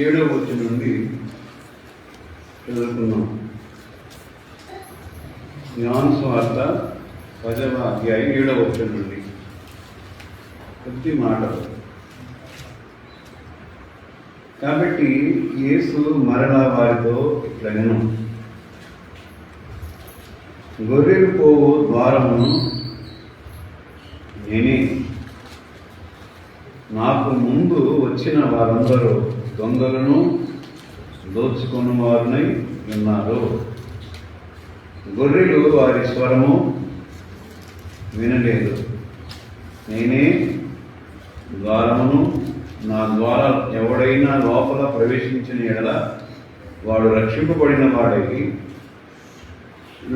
7వ వచనం నుండి చదువుకున్నాం. యోహాను సువార్త 10వ అధ్యాయం 7వ వచనం నుండి కొద్ది మాటలు. కాబట్టి యేసు మరలా వారితో ఇట్లనెను, గొర్రెలు పోవు ద్వారమును నేనే. నాకు ముందు వచ్చిన వారందరూ దొంగలను దోచుకున్న వారినై ఉన్నారు. గొర్రెలు వారి స్వరము వినలేదు. నేనే ద్వారమును. నా ద్వారా ఎవడైనా లోపల ప్రవేశించిన ఎడల వాడు రక్షింపబడిన వాడై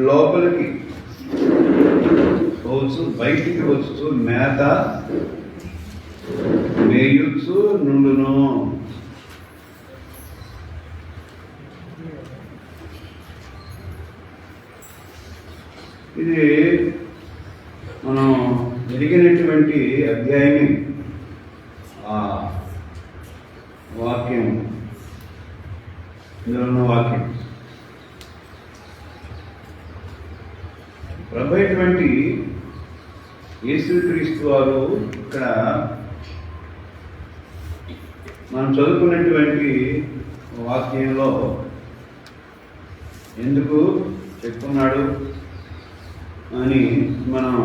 లోపలికి పోవచ్చు, బయటికి వచ్చు మేత మేయుచు నుండును. ఇది మనం ఎరిగినటువంటి అధ్యాయమే. ఆ వాక్యం, ఇందులో ఉన్న వాక్యం ప్రభు అయినటువంటి యేసుక్రీస్తు వారు ఇక్కడ మనం చదువుకున్నటువంటి వాక్యంలో ఎందుకు చెప్తున్నాడు అని మనం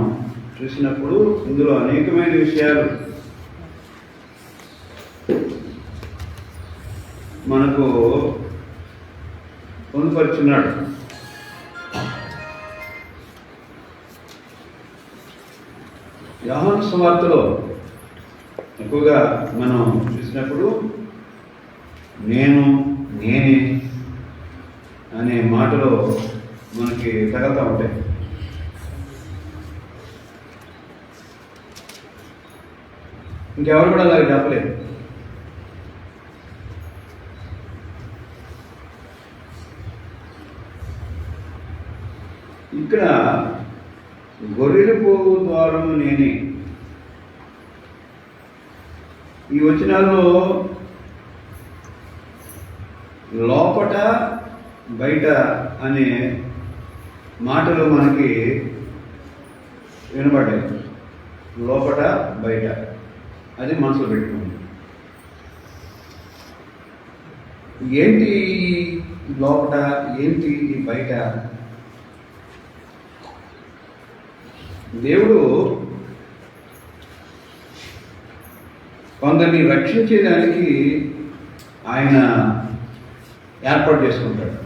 చూసినప్పుడు ఇందులో అనేకమైన విషయాలు మనకు పొందుపరుచున్నాడు. యోహాను సువార్తలో ఎక్కువగా మనం చూసినప్పుడు నేనే అనే మాటలో మనకి తగలుతూ ఉంటాయి. ఇంకెవరు కూడా అలాగే చెప్పలేదు. ఇక్కడ గొర్రెలు పోవు ద్వారము నేనే. ఈ వచనాల్లో లోపట బయట అనే మాటలు మనకి వినబడ్డాయి. లోపట బయట అది మనసులో పెట్టుకోండి. ఏంటి లోపట, ఏంటి బయట? దేవుడు కొందరిని రక్షించేదానికి ఆయన ఏర్పాటు చేసుకుంటాడు.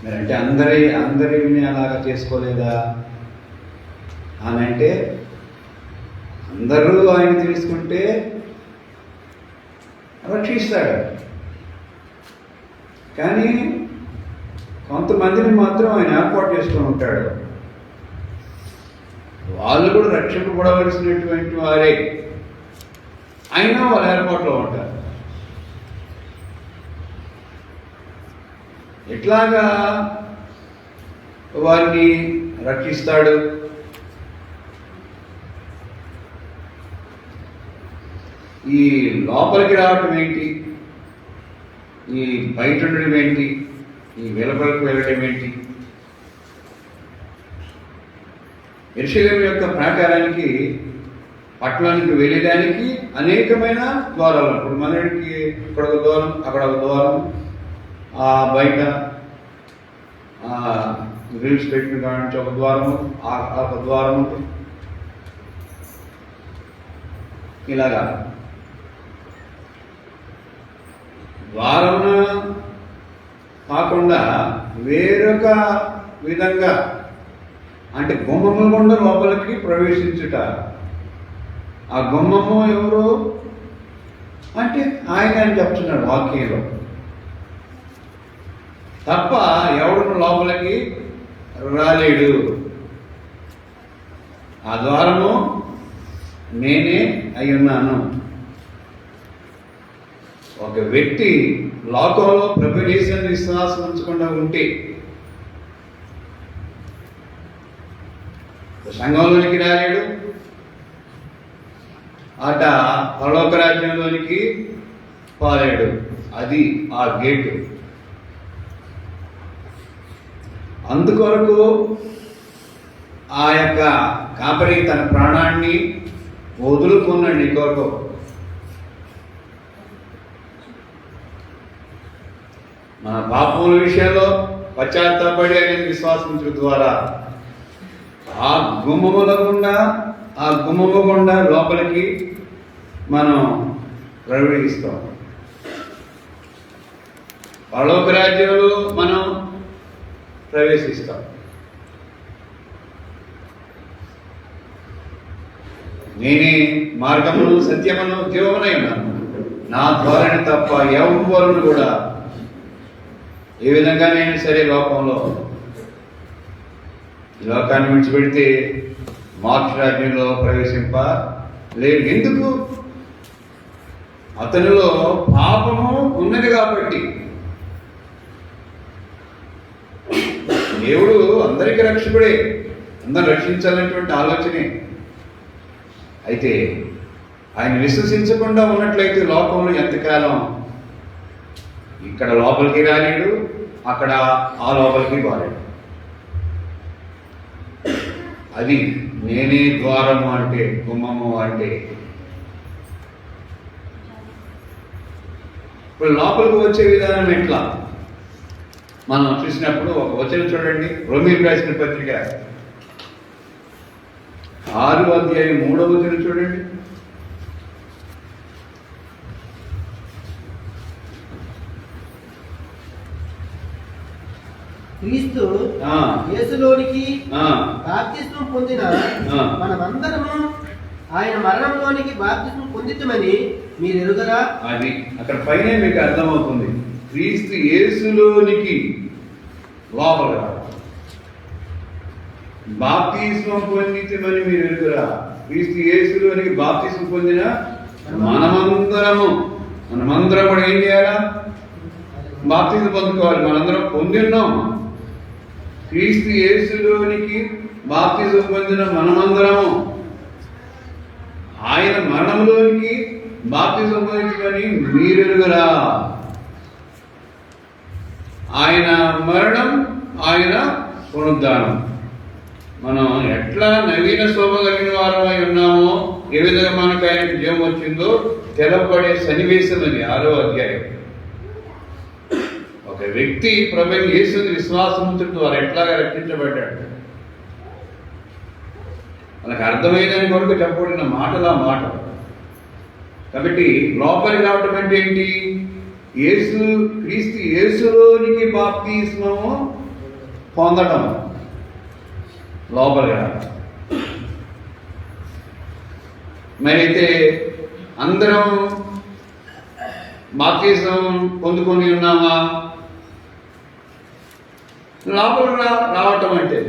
మీరంటే అందరిని అలాగా చేసుకోలేదా అని అంటే, అందరూ ఆయన తెలుసుకుంటే రక్షిస్తాడు. కానీ కొంతమందిని మాత్రం ఆయన ఏర్పాటు చేసుకొని ఉంటాడు. వాళ్ళు కూడా రక్షింపబడవలసినటువంటి వారే, అయినా వాళ్ళ ఏర్పాట్లో ఉంటారు. ఎట్లాగా వారిని రక్షిస్తాడు? ఈ లోపలికి రావటం ఏంటి, ఈ బయట ఉండడం ఏంటి, ఈ వెలుపలకు వెళ్ళడం ఏంటి? యెరూషలేము యొక్క ప్రాకారానికి, పట్టణానికి వెళ్ళడానికి అనేకమైన ద్వారాలు. ఇప్పుడు మనకి ఇక్కడ ఒక ద్వారం, అక్కడ ఒక ద్వారం, ఆ బయట గ్రిల్స్ పెట్టిన కాడ నుంచి ఒక ద్వారము, ఒక ద్వారం ఉంటుంది. ఇలాగా ద్వారమున కాకుండా వేరొక విధంగా, అంటే గుమ్మము గుండా లోపలికి ప్రవేశించుట. ఆ గుమ్మము ఎవరు అంటే ఆయన అని చెప్తున్నాడు వాక్యంలో. తప్ప ఎవడు లోపలికి రాలేడు. ఆ ద్వారము నేనే అయి ఉన్నాను. ఒక వ్యక్తి లోకంలో ప్రభు యేసుని విశ్వాసం ఉంచకుండా ఉంటే సంఘంలోనికి రాలేడు. అట పరలోక రాజ్యంలోనికి పోలేడు. అది ఆ గేటు. అందుకొరకు ఆ యొక్క కాపరి తన ప్రాణాన్ని వదులుకున్నాడు నీ కొరకు. మన పాపముల విషయంలో పశ్చాత్తాపడి అనేది విశ్వాసించడం ద్వారా ఆ గుమ్మము గుండా లోపలికి మనం ప్రవేశిస్తాం. పరలోక రాజ్యంలో మనం ప్రవేశిస్తాం. నేనే మార్గమును సత్యమును జీవమునై ఉన్నాను, నా ద్వారానే తప్ప ఎవరు కూడా ఏ విధంగా నేను సరే లోకంలో ఈ లోకాన్ని విడిచిపెడితే మోక్ష రాజ్యంలో ప్రవేశింప లేదు. ఎందుకు? అతనిలో పాపము ఉన్నది కాబట్టి. దేవుడు అందరికీ రక్షకుడే, అందరు రక్షించాలనేటువంటి ఆలోచనే. అయితే ఆయన విశ్వసించకుండా ఉన్నట్లయితే లోకంలో ఎంతకాలం ఇక్కడ లోపలికి రాలేడు, అక్కడ ఆ లోపలికి పోలేడు. అది నేనే ద్వారము అంటే, గుమ్మము అంటే. ఇప్పుడు లోపలికి వచ్చే విధానం ఎట్లా మనం చూసినప్పుడు ఒక వచనం చూడండి. రోమీయులకు రాసిన పత్రిక 6వ అధ్యాయం 3వ వచనం చూడండి. క్రీస్తు యేసులోనికి బాప్తిస్మం పొందిన మనమందరము ఆయన మరణంలోనికి బాప్తిస్మం పొందితమని మీరు ఎరుగరా? అది అక్కడ పైన మీకు అర్థమవుతుంది. క్రీస్తు యేసులోనికి లోపల బాప్తిస్మం పొందితమని మీరు ఎరుగరా? క్రీస్తు యేసులోనికి బాప్తిస్మం పొందిన మనమందరము కూడా ఏం చేయాలా? బాప్తిస్మం పొందుకోవాలి. మనందరం పొందిన్నాం. క్రీస్తు యేసులోనికి బాప్తిస్మం పొందిన మనమందరము ఆయన మరణంలోనికి బాప్తిస్మం పొందించమని మీరెరుగరా? ఆయన మరణం, ఆయన పునరుద్ధానం. మనం ఎట్లా నవీన శోభ కలిగిన వారమై ఉన్నామో, ఏ విధంగా మనకు ఆయనకు జీవం వచ్చిందో తెలపడే సన్నివేశం అది 6వ అధ్యాయం. ఒక వ్యక్తి ప్రభువైన యేసుని విశ్వాసముతో వారు ఎట్లాగా రక్షించబడ్డాడు. మనకు అర్థమైనని కొరకు చెప్పబడిన మాటలా మాట. కాబట్టి లోపలికి రావటం అంటే ఏంటి? క్రీస్తు యేసులోనికి బాప్తిస్మము పొందడం, లోపలికి రావడం. మరైతే అందరం బాప్తిస్మం పొందుకొని ఉన్నామా? లోపలికి రావటం అంటే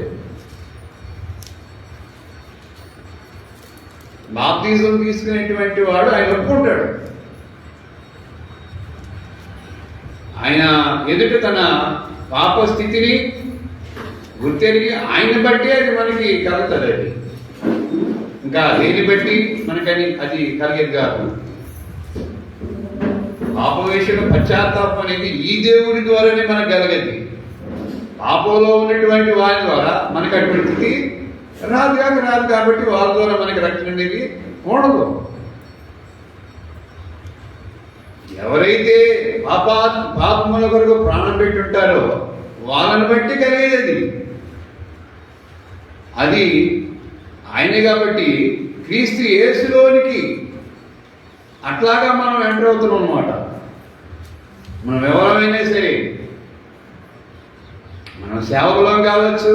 బాప్తిజం తీసుకునేటువంటి వాడు ఆయన ఒప్పుకుంటాడు. ఆయన ఎదుట తన పాప స్థితిని గుర్తెరిగి ఆయన బట్టి అది మనకి కలుగుతుంది. అది ఇంకా దేని బట్టి మనకని అది కలిగేది కాదు. పాపవేషణ పశ్చాత్తాపం అనేది ఈ దేవుడి ద్వారానే మనకు కలగదు. పాపంలో ఉన్నటువంటి వారి ద్వారా మనకు అటువంటి స్థితి రాదు కాబట్టి వాళ్ళ ద్వారా మనకి రక్షణ అనేది ఉండదు. ఎవరైతే పాపముల కొరకు ప్రాణం పెట్టి ఉంటారో వాళ్ళని బట్టి కలిగేది అది ఆయనే. కాబట్టి క్రీస్తు యేసులోనికి అట్లాగా మనం ఎంటర్ అవుతున్నాం అన్నమాట. మనం ఎవరైనా సరే, మనం సేవకులం కావచ్చు,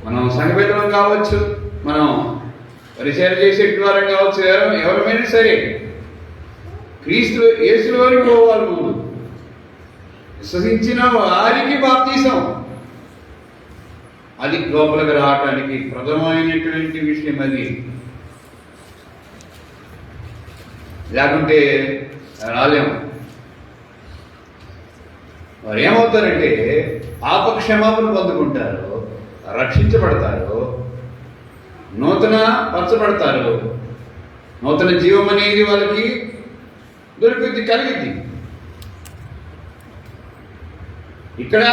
మనం సంఘబిడ్డలం కావచ్చు, మనం పరిచయం చేసే ద్వారా కావచ్చు, ఎవరైనా సరే క్రీస్తు యేసులోనికి పోవాలి. ముందు విశ్వసించిన వారికి బాప్తిసం. అది లోపలికి రావటానికి ప్రథమైనటువంటి విషయం. అది లేకుంటే రాలేము. వారు ఏమవుతారంటే పాపక్షమాపణ పొందుకుంటారు, రక్షించబడతారు, నూతన పరచబడతారు. నూతన జీవం అనేది వాళ్ళకి దొరుకుద్ది, కలిగిద్ది. ఇక్కడ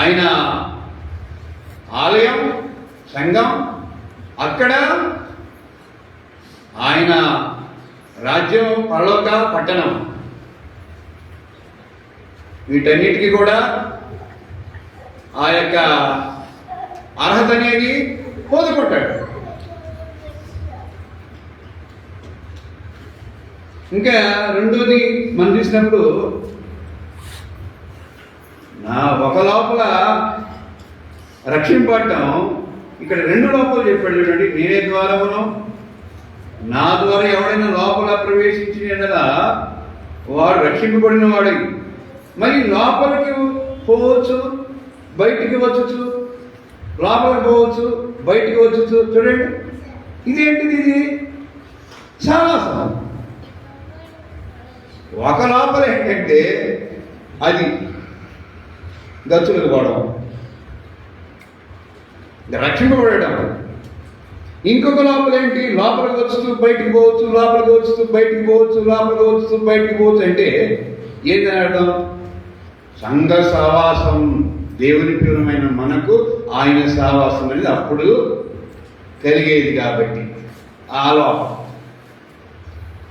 ఆయన ఆలయం, సంఘం, అక్కడ ఆయన రాజ్యం, పరలోక పట్టణం, వీటన్నిటికీ కూడా ఆ యొక్క అర్హత అనేది పొందుకుంటాడు. ఇంకా రెండోది మనం చూసినప్పుడు నా ఒక లోపల రక్షింపడటం, ఇక్కడ రెండు లోపల చెప్పాడు చూడండి. నేనే ద్వారమును, నా ద్వారా ఎవడైనా లోపల ప్రవేశించిన ఎడల వాడు రక్షింపబడిన వాడై మరి లోపలికి పోవచ్చు, బయటికి వచ్చు, లోపలికి పోవచ్చు, బయటికి వచ్చు. చూడండి, ఇదేంటిది? ఇది సావాసం. ఒక లోపల ఏంటంటే అది గచ్చులకు పోవడం, రక్షింపబడటం. ఇంకొక లోపల ఏంటి? లోపలికి వచ్చుతూ బయటికి పోవచ్చు, లోపలికి వచ్చుతూ బయటికి పోవచ్చు, లోపలికి వచ్చుతూ బయటికి పోవచ్చు. అంటే ఏంటని అర్థం? సంఘ సావాసం, దేవుని ప్రియమైన మనకు ఆయన సావాసం అనేది అప్పుడు కలిగేది. కాబట్టి ఆ లోపం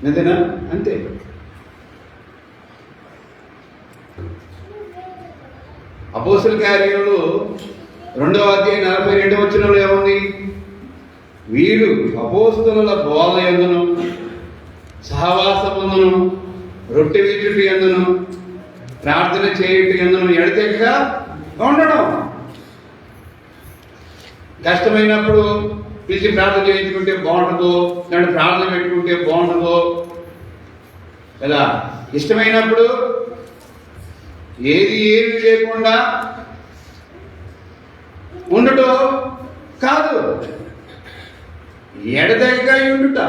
నిజనా? అంతే. అపోస్తల కార్యములు 2వ అధ్యాయం 42వ వచనంలో ఏముంది? వీరు అపోస్తలుల బోధ యందును, సహవాసముందును, రొట్టె విచ్చుట యందును, ప్రార్థన చేయుట యందును ఎడతెగక ఉండడం. కష్టమైనప్పుడు పిలిచి ప్రార్థన చేయించుకుంటే బాగుంటుందో, లేదంటే ప్రార్థన పెట్టుకుంటే బాగుంటుందో, కదా ఇష్టమైనప్పుడు ఏది లేకుండా ఉండటం కాదు, ఎడతెగక ఉండుట,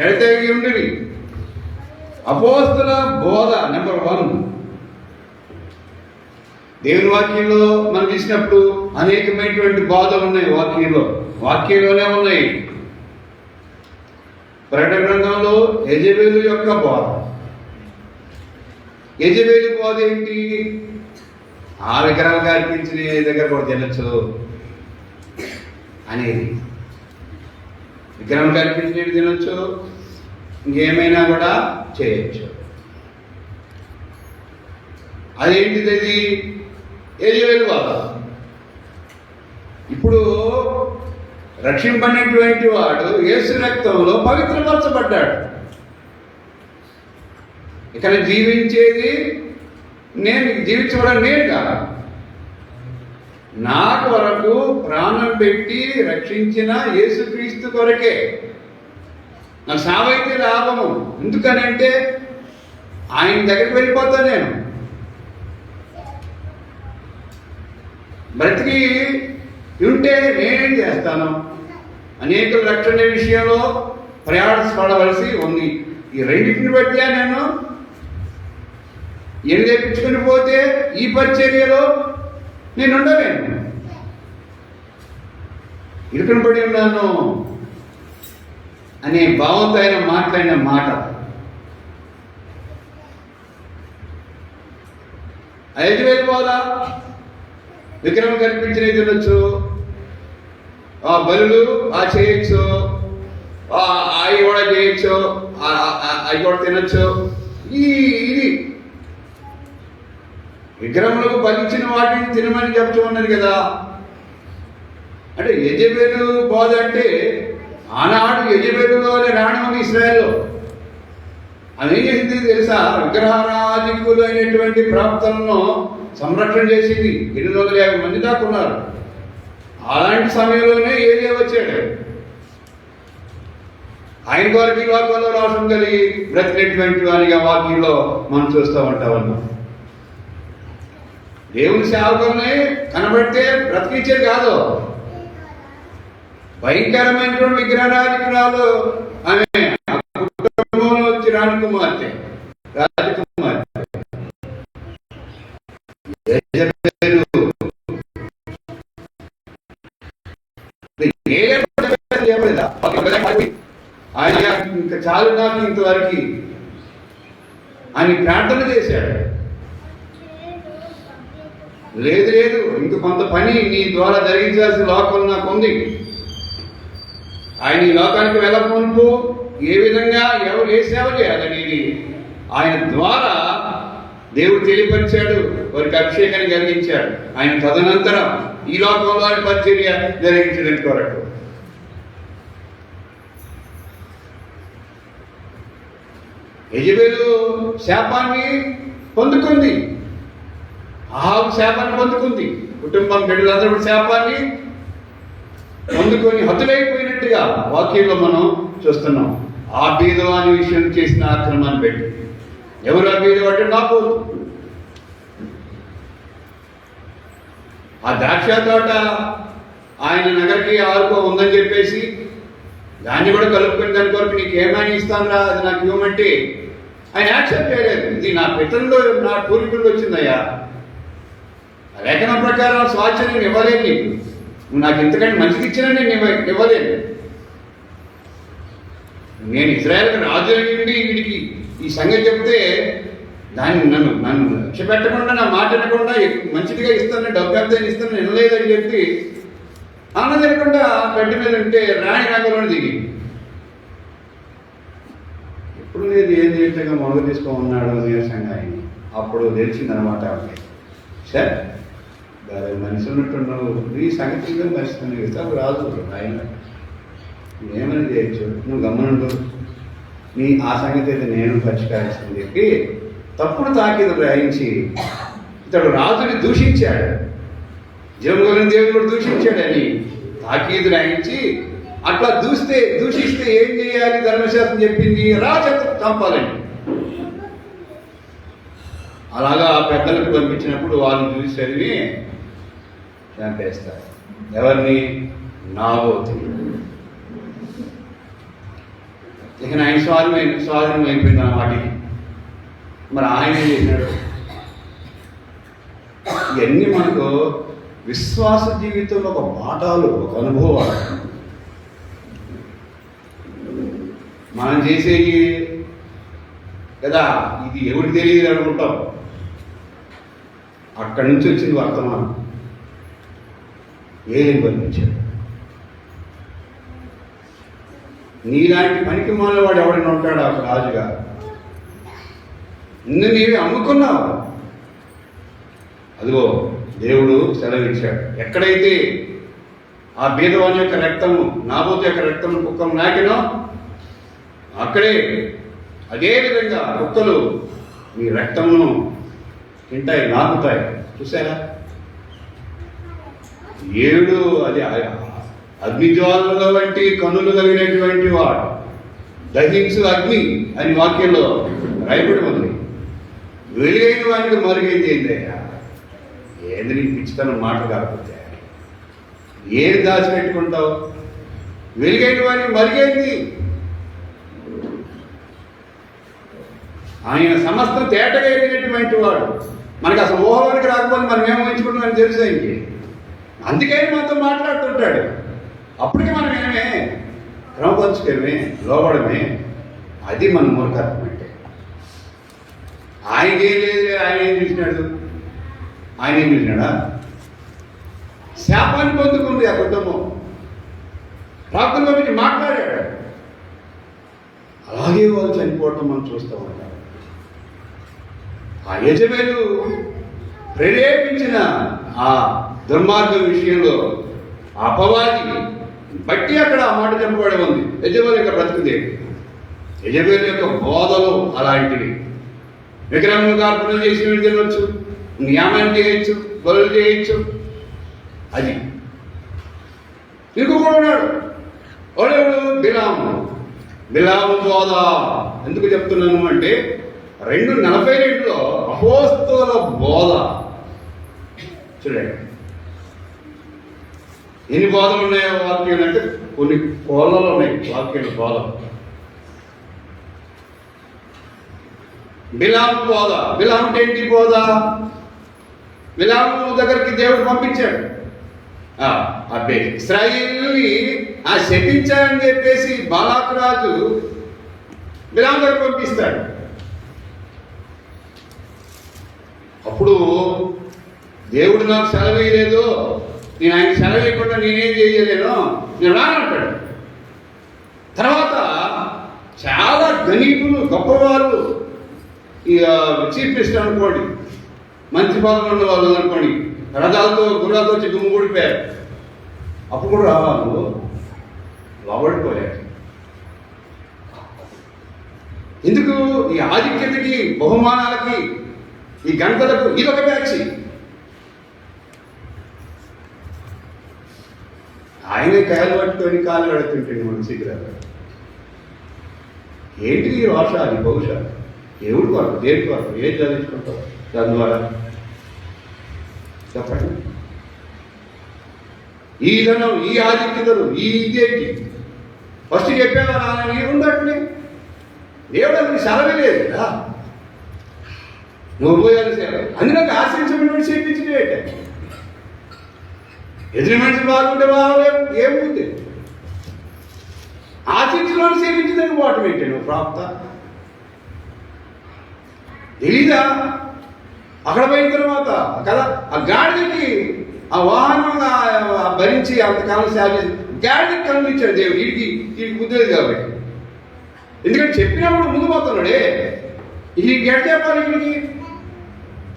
ఎడతెగి ఉండి. అపోస్తల బోధ నెంబర్ 1. దేవుని వాక్యంలో మనం చూసినప్పుడు అనేకమైనటువంటి బోధలు ఉన్నాయి. వాక్యంలోనే ఉన్నాయి. ప్రకటన గ్రంథంలో యెజబెలు యొక్క బోధ. యెజబెలు బోధ ఏంటి? ఆ విగ్రహాలుగా అర్పించిన దగ్గర కూడా తినచ్చు అనేది. విగ్రహం కల్పించినవి తినొచ్చు, ఇంకేమైనా కూడా చేయొచ్చు. అదేంటిది? అది యెజబెలు బోధ. ఇప్పుడు రక్షింపడినటువంటి వాడు యేసు రక్తంలో పవిత్రపరచబడ్డాడు. ఇక్కడ జీవించేది నేను, జీవించబడడం నేను కాదు. నా కొరకు ప్రాణం పెట్టి రక్షించిన యేసుక్రీస్తు కొరకే. నాకు సావైతే లాభము. ఎందుకనంటే ఆయన దగ్గరికి వెళ్ళిపోతాను. నేను బ్రతికి ఉంటే నేనేం చేస్తాను? అనేక రక్షణ విషయంలో ప్రయాసపడవలసి ఉంది. ఈ రెండింటిని బట్టి నేను ఎన్ని తెప్పించుకుని పోతే ఈ పరిచర్యలో నేను ఉండలేను, ఇరుకుని పడి ఉన్నాను అనే భావంతో ఆయన మాట్లాడిన మాట. యెజబెలు బోధ విగ్రహం కల్పించిన తినొచ్చు, ఆ బలులు చేయొచ్చు, అవి కూడా చేయొచ్చు, అవి కూడా తినొచ్చు. ఇది విగ్రహములకు బలిచ్చిన వాటిని తినమని చెప్తూ ఉన్నది కదా. అంటే యెజబెలు బోధ అంటే ఆనాడు యెజబెలులోనే రాణి ఉంది ఇశ్రాయేల్లో. ఆమె ఏం చేసింది తెలుసా? విగ్రహారాధికులు అయినటువంటి ప్రాప్తలను సంరక్షణ చేసింది. 850 మంది దాకా ఉన్నారు. అలాంటి సమయంలోనే ఏలియా వచ్చాడు. ఆయన వారికి లోకంలో రాష్ట్రం కలిగి బ్రతికినటువంటి వారిగా వాక్యంలో మనం చూస్తూ ఉంటామన్నాం. దేవుని సేవకుల్ని కనబడితే బ్రతికించేది కాదు, భయంకరమైనటువంటి విగ్రహారాధికురాలు ఆమె. కుటుంబంలో వచ్చి రాజకుమార్తె. ఆయన ఇంకా చాలు నాకు ఇంతవరకు అని ప్రార్థన చేశాడు. లేదు లేదు, ఇంక కొంత పని నీ ద్వారా జరిగించాల్సిన లోకం నాకు ఉంది. ఆయన ఈ లోకానికి వెళ్ళకమునుపు ఏ విధంగా ఎవరు ఏ సేవ చేయాలనేది ఆయన ద్వారా దేవుడు తెలియపరిచాడు, వారికి అభిషేకాన్ని కలిగించాడు. ఆయన తదనంతరం ఈ లోకంలో పరిచర్య జరిగించడం కొరకు యెజబెలు శాపాన్ని పొందుకుంది, ఆహాబు శాపాన్ని పొందుకుంది, కుటుంబం బిడ్డలందరూ శాపాన్ని పొందుకొని హతులైపోయినట్టుగా వాక్యంలో మనం చూస్తున్నాం. ఆ బీదవాని విషయం చేసిన ఆక్రమాన్ని పెట్టి ఎవరు ఆ బీదవాడు నాపోదు. ఆ ద్రాక్ష తోట ఆయన నగరికి ఆరుకో ఉందని చెప్పేసి దాన్ని కూడా కలుపుకొని దాని కొరకు నీకు ఏమైనా ఇస్తానురా, అది నాకు ఇవ్వమంటే ఆయన యాక్సెప్ట్ చేయలేదు. ఇది నా పితరుల్లో నా పూర్వీకుల్లో వచ్చిందయ్యా, లేఖనం ప్రకారం స్వాచ్ఛ నేను ఇవ్వలేను, నీకు నువ్వు నాకు ఇంతకంటే మంచిది ఇచ్చినా నేను ఇవ్వలేను. నేను ఇజ్రాయెల్కి రాజు అయ్యింది వీడికి ఈ సంగతి చెప్తే దాన్ని నన్ను లక్ష్య పెట్టకుండా నా మాట వినకుండా మంచిదిగా ఇస్తాను, డబ్బు ఎంత ఇస్తాను వినలేదని చెప్పి అన్నం తినకుండా గడ్డి మీద ఉంటే రాణి రంగంలోనే దిగి ఎప్పుడు లేదు ఏం చేయటంగా మొదలు తీసుకోమన్నాడు నీరసంగా ఆయన. అప్పుడు తెలిసిందనమాట ఆమె, సార్ మనిషి ఉన్నట్టున్నావు, నీ సంగతిగా మనిషి ఇస్తావు రాదు ఆయన ఏమని చేయొచ్చు, నువ్వు గమనండు నీ ఆ సంగతి అయితే నేను పరిష్కరిస్తుందని చెప్పి తప్పుడు తాకీదు గ్రహించి ఇతడు రాజుని దూషించాడు, జీవగలిగిన దేవుడు కూడా దూషించాడని తాకీదు గ్రహించి అట్లా దూషిస్తే ఏం చేయాలి, ధర్మశాస్త్రం చెప్పింది రాజు చంపాలని. అలాగా పెద్దలకు పంపించినప్పుడు వాళ్ళు చూసి చదివి చంపేస్తారు. ఎవరిని? నాబోతు. ఇక ఆయన స్వాధీనం అయిపోయింది ఆ వాటికి. మరి ఆయన ఏం చేసినాడు? ఇవన్నీ మనకు విశ్వాస జీవితంలో ఒక పాఠాలు, ఒక అనుభవాలు. మనం చేసేవి కదా, ఇది ఎవరికి తెలియదు అనుకుంటాం. అక్కడి నుంచి వచ్చింది వర్తమానం. ఏం పంపించాడు? నీలాంటి పనికి మాలవాడు ఎవడైనా ఉంటాడు ఆ రాజుగా? నిన్ను నీవే అమ్ముకున్నావు. అదిగో దేవుడు సెలవిచ్చాడు, ఎక్కడైతే ఆ బీదవాని యొక్క రక్తము, నాబోతు యొక్క రక్తము కుక్కలు నాకినో అక్కడే అదే విధంగా కుక్కలు మీ రక్తమును తింటాయి, నాకుతాయి. చూసారా? 7 అది అగ్నిజ్వాలల వంటి కనులు కలిగినటువంటి వాడు, దహించు అగ్ని అని వాక్యంలో రాయబడి ఉంది. వెలుగైన వానికి మరుగైంది ఏంటయ్యా? ఏది నీకు పిచ్చితనం మాట కాకపోతే ఏం దాచిపెట్టుకుంటావు? వెలుగైన వానికి మరుగైంది. ఆయన సమస్తం తేటగా ఎరిగినటువంటి వాడు. మనకు అసలు ఊహలోనికి రాకపోతే మనం ఏమో ఎంచుకుంటామని తెలుసు ఆయనకి. అందుకే మనతో మాట్లాడుతుంటాడు. అప్పటికి మనం ఏమే క్రమపరుచుకోవడమే, లోబడమే. అది మన మూర్ఖత్వం అంటే. ఆయనకేం లేదు. ఆయన ఏం చూసినాడు? ఆయన ఏం చూసినాడా? శాపాన్ని పొందుకుంది ఆ కుటుంబం. ప్రార్థన గురించి మాట్లాడాడు. అలాగే వాళ్ళు చనిపోవటం మనం చూస్తూ ఉంటాం. ఆ యెజబెలు ప్రేరేపించిన ఆ దుర్మార్గం విషయంలో అపవాది బట్టి అక్కడ ఆ మాట చెప్పబడి ఉంది. యెజబెలు యొక్క బ్రతుకుదేవి, యెజబెలు యొక్క బోధలు అలాంటివి. విగ్రహం కార్పణం చేసి తినవచ్చు, నియామం చేయొచ్చు, బలులు చేయొచ్చు. అది ఇంకొకడు ఉన్నాడు. వాడెవడు? బిలాము బోధ. ఎందుకు చెప్తున్నాను అంటే 2:42 అపోస్తలుల బోధ చూడండి. ఎన్ని బోధలు ఉన్నాయో వాక్యం అంటే కొన్ని కోళ్ళలో ఉన్నాయి వాక్యం బోధ. బిలాము బోధ. బిలాము ఏంటి బోధ? బిలాము దగ్గరికి దేవుడు పంపించాడు. అబ్బే ఇశ్రాయేలుని శపించాలని చెప్పేసి బాలాకు రాజు బిలాము దగ్గర పంపిస్తాడు. అప్పుడు దేవుడు నాకు సెలవు వేయలేదు, నేను ఆయన సెలవు వేయకుండా నేనేం చేయలేను, నేను రానంటాడు. తర్వాత చాలా ధనికులు గొప్పవాళ్ళు, ఇక చీఫ్ మినిస్టర్ అనుకోండి, మంత్రి పదవులు ఉన్న వాళ్ళు అనుకోండి, రథాలతో గుర్రాలతో వచ్చి దుమ్ము కూడిపోయారు. అప్పుడు కూడా రావాలి లోబడిపోయారు. ఎందుకు? ఈ ఆధిక్యతకి, బహుమానాలకి, ఈ గంటలకు ఇదొక బ్యాచ్. ఆయనే కాయలు పట్టుకొని కాళ్ళు కడుతుంటండి మన శిఖరాలు. ఏంటి ఈ రోషాలు, బహుశా దేవుడి కొరకు, దేని కొరకు ఏం చదివించుకుంటారు దాని ద్వారా చెప్పండి. ఈ ధనం, ఈ ఆధిక్యతలు, ఈ ఇదేంటి ఫస్ట్ చెప్పేవా నాన్న ఉండట్లే. దేవుడు అతనికి సెలవే లేదు కదా, నువ్వు పోయాలి సేవ. అందులోకి ఆశ్రయించబడి చేయించే ఎదురు మనిషి బాగుంటే బాగోలేదు, ఏముంది ఆశించలోని సేవించదని పోవటం ఏంటి నువ్వు ప్రాప్త తెలీదా? అక్కడ పోయిన తర్వాత కదా ఆ గాడికి ఆ వాహనం భరించి అంతకాలం సేవ చేసి గాడికి కనిపించాడు దేవుడు. వీడికి కుదిరేది కాబట్టి, ఎందుకంటే చెప్పినప్పుడు ముందు పోతున్నాడే ఈ గడ్డ చెప్పాలి వీడికి.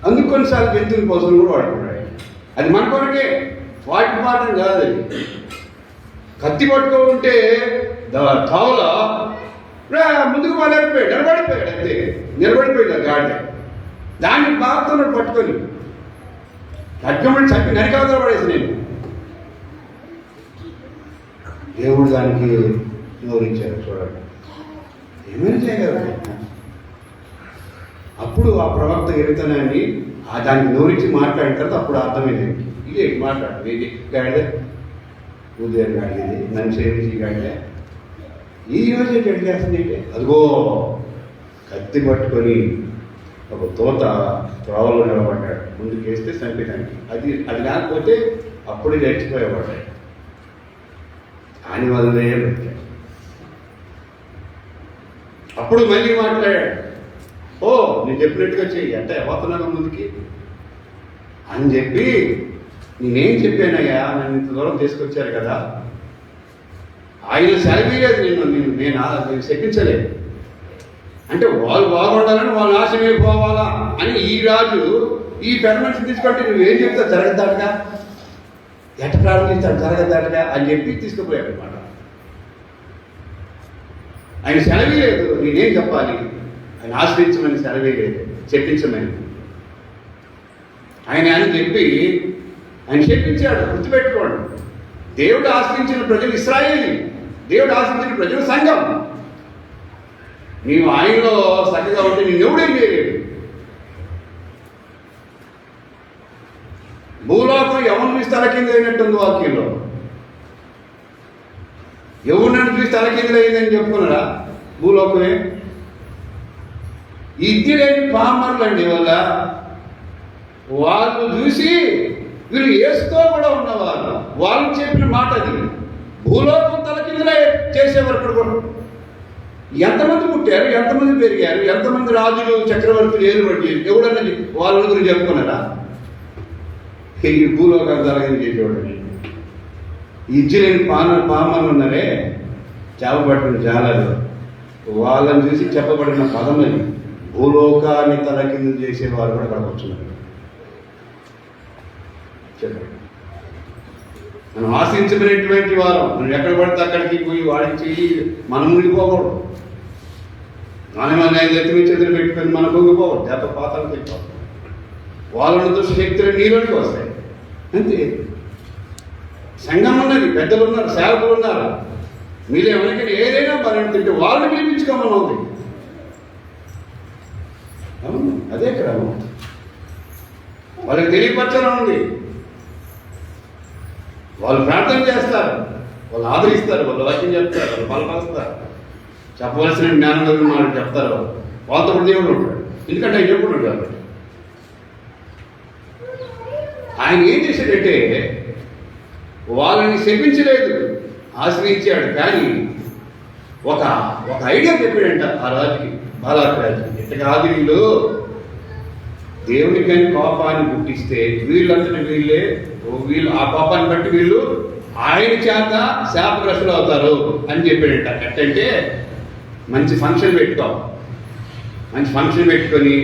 అందుకు కొన్నిసార్లు జంతువుల కోసం కూడా వాడుకున్నాడు. అది మన కొరకే, వాటి పాఠం కాదు. అది కత్తి పట్టుకో ఉంటే తావుల ముందుకు నిలబడిపోయాడు, అంతే నిలబడిపోయాడు ఆ గాడి. దాన్ని బాగుతున్నాడు పట్టుకొని ఖడ్గమని చెప్పి నరికావతల పడేసి నేను. దేవుడు దానికి నోరించాడు. చూడండి ఏమైనా చేయగలరు. అప్పుడు ఆ ప్రవక్త ఎరుతనాన్ని దానికి నోరించి మాట్లాడిన తర్వాత అప్పుడు అర్థమైంది. ఇదే మాట్లాడు, ఇది గాడిదే ఉదయం గాడిది, నన్ను సేవించి గాడిదే. ఈ రోజు ఎట్లా చేస్తుంది అంటే అదిగో కత్తి పట్టుకొని ఒక తోత త్రోవలో నిలబడ్డాడు, ముందుకు వేస్తే చంపేదానికి. అది లేకపోతే అప్పుడే చచ్చిపోయేవాడు. అని వదిలే పెట్టాడు. అప్పుడు మళ్ళీ మాట్లాడాడు, ఓ నేను చెప్పినట్టుగా చెయ్యి అంటే పోతున్నాను ముందుకి అని చెప్పి, నేనేం చెప్పానయ్యా, నన్ను ఇంత దూరం తీసుకొచ్చారు కదా, ఆయన సెలవీలేదు నేను శపించలేదు అంటే వాళ్ళు బాగుండాలని వాళ్ళు నాశనమే పోవాలా అని ఈ రాజు ఈ పెర్మనెన్స్ తీసుకుంటే నువ్వేం చెప్తావు, జరగద్దాటగా ఎట్ట ప్రారంభిస్తాడు, జరగద్దాటగా అని చెప్పి తీసుకుపోయాడు అనమాట. ఆయన సెలవే లేదు, నేనేం చెప్పాలి, ఆయన ఆశ్రయించమని సెలవే లేదు, చెప్పించమని ఆయన అని చెప్పి ఆయన చెప్పించాడు. గుర్తుపెట్టుకోండి, దేవుడు ఆశ్రయించిన ప్రజలు ఇశ్రాయేలు, దేవుడు ఆశ్రయించిన ప్రజలు సంఘం. నీవు ఆయనలో చక్కగా ఉంటే నేను ఎవడేం చేయలేడు. భూలోకం ఎవరిని చూసి తలకిందైనట్టుంది వాక్యంలో. ఎవరినన్ను చూసి తలకిందైందని చెప్పుకున్నారా? భూలోకమే. ఇద్ది లేని పామర్లండి వల్ల వాళ్ళు చూసి వీళ్ళు ఏసుతో కూడా ఉన్నవారు, వాళ్ళు చెప్పిన మాట అది. భూలోకం తలకిందలే చేసేవారు. ఇక్కడ కూడా ఎంతమంది పుట్టారు, ఎంతమంది పెరిగారు, ఎంతమంది రాజులు చక్రవర్తులు ఏలుబడి ఎవడన్నా వాళ్ళ గురించి చెప్పుకున్నారా? ఈ భూలోకాలు తలకింద చేసేవాడు. ఇజ్జలేని పామర్లు ఉన్నారే, చేపబట్టిన జాలలు, వాళ్ళని చూసి చెప్పబడిన పదం అది. భూలోకాన్ని తలకింద చేసేవారు కూడా అక్కడికి వచ్చున్నారు. చెప్పండి, మనం ఆశించబడినటువంటి వారు మనం ఎక్కడ పడితే అక్కడికి పోయి వాడించి మనం మునిగిపోకూడదు. మన ఎత్తుమి చేతులు పెట్టుకొని మనం పొంగిపోవద్దు, చేత పాత్రలు తెచ్చిపోతాం. వాళ్ళ దుష్టశక్తులు నీలోనికి వస్తాయి అంతే. సంఘం ఉన్నది, పెద్దలు ఉన్నారు, సేవకులు ఉన్నారు. మీరు ఎవరికైనా ఏదైనా పని తింటే వాళ్ళని పిలిపించుకోమని ఉంది. అవును, అదే క్రమం. వాళ్ళకి తెలియపరచడం ఉంది. వాళ్ళు ప్రార్థన చేస్తారు, వాళ్ళు ఆదరిస్తారు, వాళ్ళు వాక్యం చెప్తారు, వాళ్ళు బలపరుస్తారు, చెప్పవలసిన జ్ఞానం కలిగిన వాళ్ళు చెప్తారు. వాళ్ళతో కూడా దేవుడు ఉంటాడు, ఎందుకంటే ఆయన చెప్పుకుంటాడు కాబట్టి. ఆయన ఏం చేశాడంటే వాళ్ళని శపించలేదు, ఆశ్రయించాడు. కానీ ఒక ఒక ఐడియా చెప్పాడంట ఆ రాజుకి, బాలాకు రాజుకి. ఇట్ట కాదు, వీళ్ళు దేవుని కానీ కోపాన్ని పుట్టిస్తే వీళ్ళంతటి వీళ్ళు ఆ కోపాన్ని బట్టి వీళ్ళు ఆయన చేత శాపగ్రస్తులు అవుతారు అని చెప్పాడంట. ఎట్టంటే మంచి ఫంక్షన్ పెట్టుకొని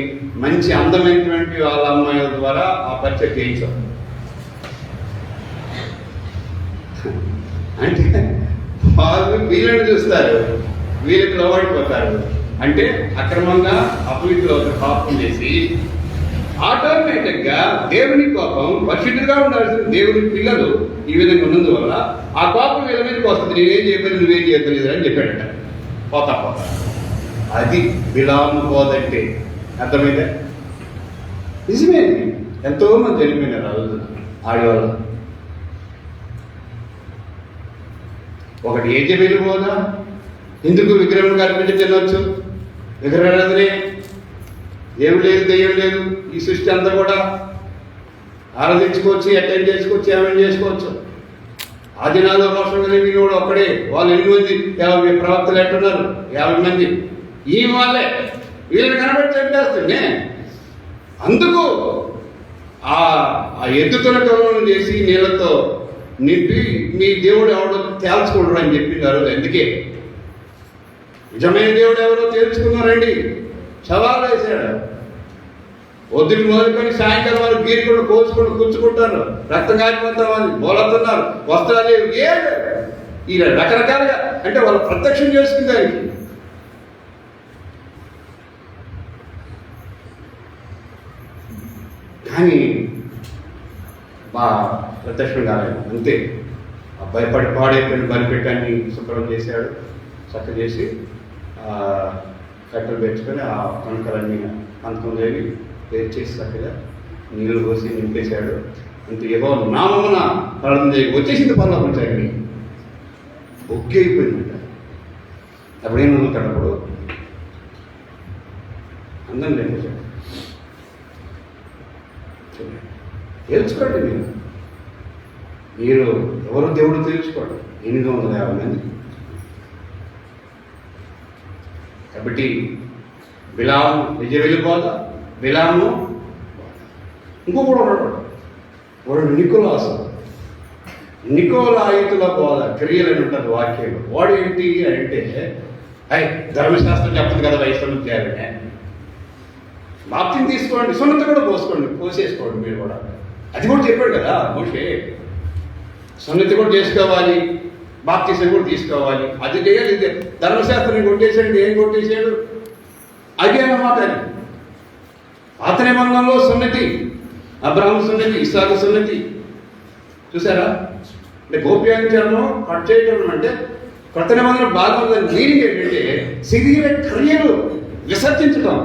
మంచి అందమైనటువంటి వాళ్ళ అమ్మాయిల ద్వారా ఆ పరిచయం చేయించాం. అంటే వాళ్ళు వీళ్ళని చూస్తారు, వీళ్ళకి లోబడిపోతారు. అంటే అక్రమంగా అపవిత్రులు పాపం చేసి ఆటోమేటిక్గా దేవుని కోపం, పరిశుద్ధులుగా ఉండాల్సిన దేవుని పిల్లలు ఈ విధంగా ఉన్నందువల్ల ఆ కోపం వీళ్ళ మీదకి వస్తుంది. నేనేం చేయలేదు, నువ్వేం చేయలేదు అని చెప్పాడట. పోతా అది బిలాము పోదంటే అర్థమైతే నిజమే. ఎంతో మంది చనిపోయినారు ఆ రోజున ఆడవాళ్ళు. ఒకటి ఏజబెలు పోదా, ఎందుకు విగ్రహం కనిపించి తినవచ్చు, విగ్రహారాధనే, ఏమి లేదు, దెయ్యం లేదు, ఈ సృష్టి అంతా కూడా ఆరాధించుకోవచ్చు, అటెండ్ చేసుకోవచ్చు, ఏమైనా చేసుకోవచ్చు. ఆ దినాల్లో రోషం కలిగి కూడా ఒక్కడే, వాళ్ళు 8 మంది 50 ప్రవక్తలు ఎట్టున్నారు, 50 మంది ఈ వాళ్ళే వీళ్ళని కనబడి చంపేస్తుంది. అందుకు ఆ ఎద్దుతున్న కవలం చేసి నీళ్ళతో నింపి మీ దేవుడు ఎవడో తేల్చుకుంటారు అని చెప్పినారు. అందుకే నిజమైన దేవుడు ఎవరో తేల్చుకున్నారండి. సవాలు వేశాడు. పొద్దున మొదలుకొని సాయంకాలం వాళ్ళు గీరుకొని కోసుకొని కూర్చుకుంటారు, రక్తం కాలిపోతారు, వాళ్ళు బోలతున్నారు, వస్త్రాలు లేవు, ఏడు ఈ రకరకాలుగా. అంటే వాళ్ళు ప్రత్యక్షం చేసుకుని దానికి కానీ ప్రత్యక్షం కాలేదు. అంతే భయపడి పాడైపోయిన బలిపెట్టాన్ని శుభ్రం చేశాడు, చక్క చేసి కట్టెలు పెంచుకొని ఆ కణకలన్నీ 19 వేరు చేసి చక్కగా నీళ్ళు పోసి నింపేశాడు. అంత ఏవో నామమున ప్రార్థన చేయ వచ్చేసింది పర్లోకించండి, బొగ్గి అయిపోయిందంట. అప్పుడు ఏం వదులుతాడు, అప్పుడు అందరం లేకపోతే తెలుసుకోండి. మీరు ఎవరు దేవుడు తెలుసుకోండి. 850 మంది. కాబట్టి బిలాము నిజ వెళ్ళిపోతా, బిలాము ఇంకొకడు ఉన్నాడు, వాడు నికోలాయితుల బోధ క్రియలు అని ఉంటుంది వాక్యంలో. వాడు ఏంటి అంటే, ధర్మశాస్త్రం చెప్పదు కదా వయసులో చేయాలనే, బాప్తిని తీసుకోండి, సున్నత కూడా పోసేసుకోండి మీరు కూడా. అది కూడా చెప్పాడు కదా మోషే, సున్నతి కూడా చేసుకోవాలి, బాప్తిసం కూడా తీసుకోవాలి. అది చేయాలి. ఇది ధర్మశాస్త్రాన్ని కొట్టేసాడు. ఏం కొట్టేశాడు? అది అన్నమాట. అది పాత నిబంధనలో సున్నతి, అబ్రహాము సున్నతి, ఇస్సాకు సున్నతి చూసారా. అంటే గోప్యాంగము కట్ చేయడం అంటే కొత్త నిబంధన భాగంలో మీనింగ్ ఏంటంటే శరీర క్రియలు విసర్జించడం.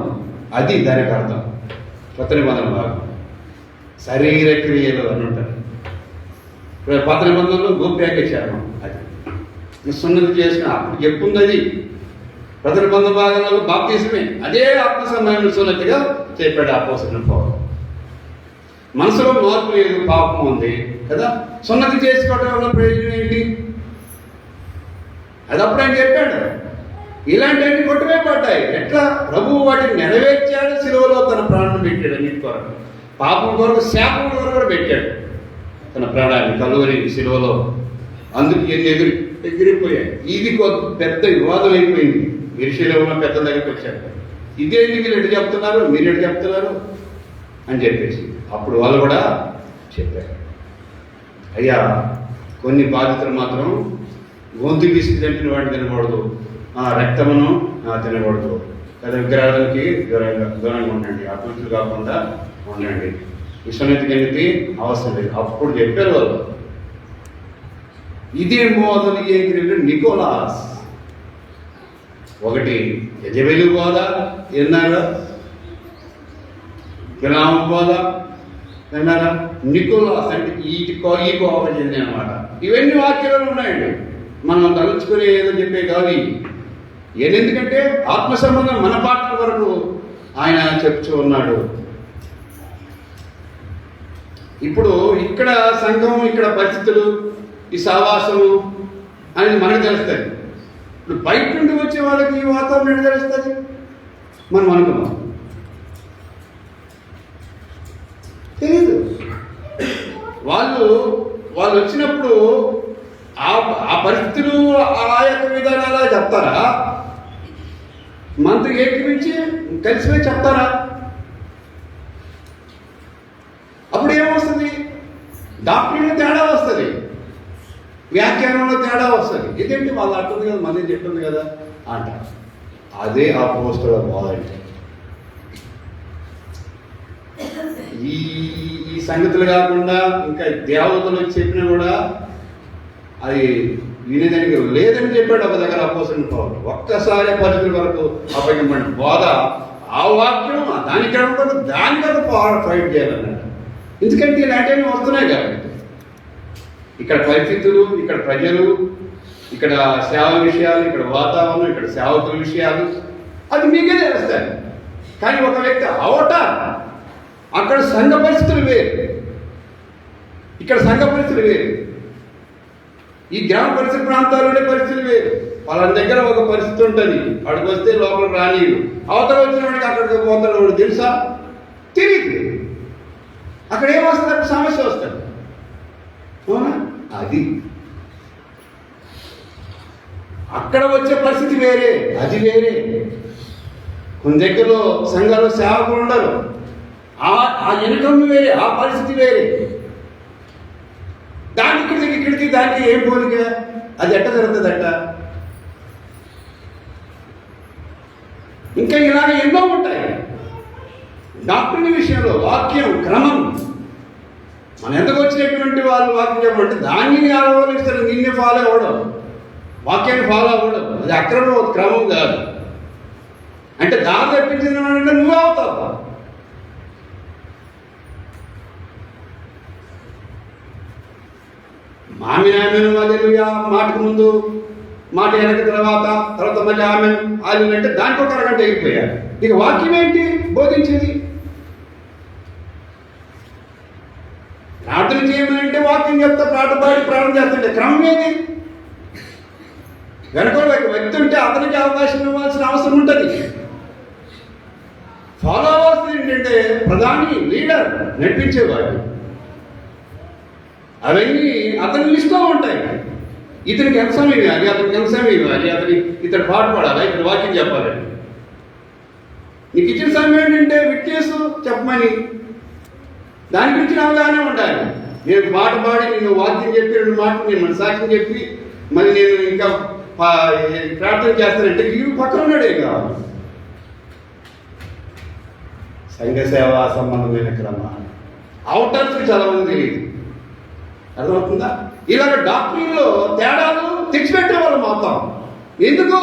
అది దానికి అర్థం. కొత్త నిబంధన భాగం శరీర క్రియలు అని ఉంటారు. పాత నిబంధనలో గోప్యాంగ చర్మం, అది సున్నతి చేసుకుని అప్పుడు చెప్పుంది. అది కొత్త నిబంధన భాగంలో బాప్తిసమే, అదే ఆత్మ సంబంధమైన సున్నతిగా చెప్పాడు అపోస్తలుడు పౌలు. మనసులో మార్పు లేదు, పాపం ఉంది కదా. సున్నతి చేసుకోవడం వల్ల ప్రయోజనం ఏంటి? అది అప్పుడు ఆయన చెప్పాడు. ఇలాంటివన్నీ కొట్టువేయబడ్డాయి. ఎట్లా? ప్రభువు వాటిని నెరవేర్చాడు. సిలువలో తన ప్రాణం పెట్టాడు. అన్నిటి కొరకు, పాపం కొరకు, శాపం కొరకు కూడా పెట్టాడు తన ప్రాణాన్ని కలువరి సిలువలో. అందుకు ఎన్ని ఎగిరిపోయాయి. ఇది పెద్ద వివాదం అయిపోయింది. యెరూషలేములో ఉన్న పెద్ద దగ్గరికి వచ్చాడు. ఇదేంటి వీళ్ళు ఎటు చెప్తున్నారు, మీరు ఎటు చెప్తున్నారు అని చెప్పేసి అప్పుడు వాళ్ళు కూడా చెప్పారు, అయ్యా కొన్ని బాధితులు మాత్రం గొంతు బిస్కి తింటున్న వాడిని తినకూడదు, రక్తమును తినకూడదు కదా, విగ్రహాలకి దూరంగా ఉండండి, అపవిత్రులు కాకుండా ఉండండి, విశ్వనీతికి అనేది అవసరం లేదు. అప్పుడు చెప్పారు వాళ్ళు. ఇదే మోదలు ఏంటి? నికోలాస్ ఒకటి యజబెలు బోధ విన్నారా, బిలాము బోధ విన్నారా, నికోలాస్ అంటే ఈ కోప చెంది అనమాట. ఇవన్నీ వాక్యాలు ఉన్నాయండి. మనం తలుచుకునే ఏదో చెప్పే కాదు. ఎందుకంటే ఆత్మ సంబంధం మన పాటల వరకు ఆయన చెప్తూ ఉన్నాడు. ఇప్పుడు ఇక్కడ సంఘం, ఇక్కడ పరిస్థితులు ఈ సహవాసము అనేది మనకు తెలుస్తుంది. ఇప్పుడు బయట నుండి వచ్చే వాళ్ళకి ఈ వాతావరణం ఎక్కడ తెలుస్తుంది? మనం అనుకున్నాం, తెలీదు. వాళ్ళు వచ్చినప్పుడు ఆ పరిస్థితులు ఆ యొక్క విధానాలు చెప్తారా? మనతో ఏకీపించి కలిసిపోయి చెప్తారా? అప్పుడు ఏమొస్తుంది? డాక్టర్లో తేడా వస్తుంది, వ్యాఖ్యానంలో తేడా వస్తుంది. ఇదేంటి వాళ్ళు అంటుంది కదా, మళ్ళీ చెప్తుంది కదా అంట. అదే అపోస్తలుల బోధ అంటే. ఈ సంగతులు కాకుండా ఇంకా దేవతలు చెప్పినా కూడా అది వినేదానికి లేదని చెప్పాడు ఒక దగ్గర అపోస్తలుల పౌలు. ఒక్కసారి పరిస్థితుల వరకు అప్పగింపండి బోధ, ఆ వాక్యం దానికన్నా ఫైట్ చేయాలన్నాడు. ఎందుకంటే ఇలాంటివి వస్తున్నాయి కాబట్టి ఇక్కడ పరిస్థితులు, ఇక్కడ ప్రజలు, ఇక్కడ సేవ విషయాలు, ఇక్కడ వాతావరణం, ఇక్కడ సేవకుల విషయాలు అది మీకే తెలుస్తాయి. కానీ ఒక వ్యక్తి అక్కడ సంఘ పరిస్థితులు వేరు, ఇక్కడ సంఘ పరిస్థితులు వేరు, ఈ గ్రామ పరిస్థితి ప్రాంతాల్లోనే పరిస్థితులు వేరు. వాళ్ళ దగ్గర ఒక పరిస్థితి ఉంటుంది, వాడికి వస్తే లోపల రానీయుడు, అవతల వచ్చిన వాడికి అక్కడికి పోతాడు, వాడు తెలుసా? తెలియదు. అక్కడ ఏమొస్తుంది? అక్కడ సమస్య వస్తుంది. అవునా? అది అక్కడ వచ్చే పరిస్థితి వేరే, అది వేరే. కొన్ని దగ్గరలో సంఘాలు సేవకులు ఉండరు, ఆ ఎన్నికలు వేరే, ఆ పరిస్థితి వేరే. ఇక్కడికి దానికి ఏం పోలిక? అది ఎట్ట జరుగుతుందట? ఇంకా ఇలాగ ఎన్నో ఉంటాయి. డాక్టర్ని విషయంలో వాక్యం క్రమం, మన ఎంతకు వచ్చినటువంటి వాళ్ళు వాక్యం చెప్పంటే దాన్ని ఆలోచిస్తారు, నిన్నే ఫాలో అవ్వడం, వాక్యాన్ని ఫాలో అవ్వడం అది అక్రమం, క్రమం కాదు. అంటే దారి తప్పించిన అంటే నువ్వే అవుతావు. ఆమెను అల్లెలూయా మాటకు ముందు, మాట వెనక తర్వాత మళ్ళీ ఆమె అంటే దానికి ఒక అరగంట అయిపోయారు. ఇక వాక్యం ఏంటి బోధించేది? ప్రార్థన చేయమనంటే వాక్యం చెప్తా, ప్రార్థన చేస్తుంటే క్రమం ఏది? వెనక వ్యక్తి ఉంటే అతనికి అవకాశం ఇవ్వాల్సిన అవసరం ఉంటుంది. ఫాలో అవ్వాల్సింది ఏంటంటే ప్రధాని, లీడర్, నడిపించేవాడు. అవన్నీ అతని లిస్టులో ఉంటాయి. ఇతనికి ఎంత సమయం ఇవ్వాలి, అతనికి ఎంత సమయం ఇవ్వాలి, ఇతడు పాటు పడాలి, ఇతడు వాక్యం చెప్పాలి. నీకు ఇచ్చిన సమయం ఏంటంటే విట్నెస్ చెప్పమని, దాని గురించి అవగాహన ఉండాలి. నేను పాట పాడి నేను వాక్యం చెప్పి 2 మాటలు నేను మన సాక్ష్యం చెప్పి మళ్ళీ నేను ఇంకా ప్రార్థన చేస్తానంటే ఇవి పక్కన ఉన్నాడే కావాలి. సంఘ సేవ సంబంధమైన క్రమాలు అవుటర్స్కి చాలా మంది తెలియదు. అర్థమవుతుందా? ఇలాగ డాక్టరీలో తేడాలు తెచ్చిపెట్టేవాళ్ళు మొత్తం. ఎందుకు?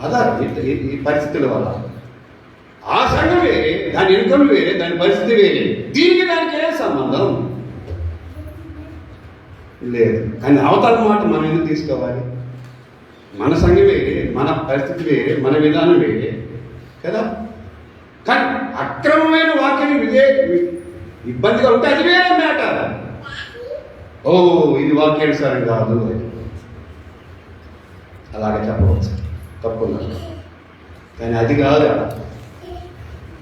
అదా ఈ పరిస్థితుల వల్ల. ఆ సంఘం వేరే, దాని ఇన్కమ్ వేరే, దాని పరిస్థితి వేరే. దీనికి దానికి ఏ సంబంధం లేదు. కానీ అవతల మాట మనం ఎందుకు తీసుకోవాలి? మన సంఘం వేరే, మన పరిస్థితి వేరే, మన విధానం వేరే కదా. కానీ అక్రమమైన వాక్యం ఇబ్బందిగా ఉంటే అది వేరే మ్యాటర్. ఇది వాక్యానుసారం కాదు అని అలాగే చెప్పవచ్చు, తప్పున్నా. కానీ అది కాదు.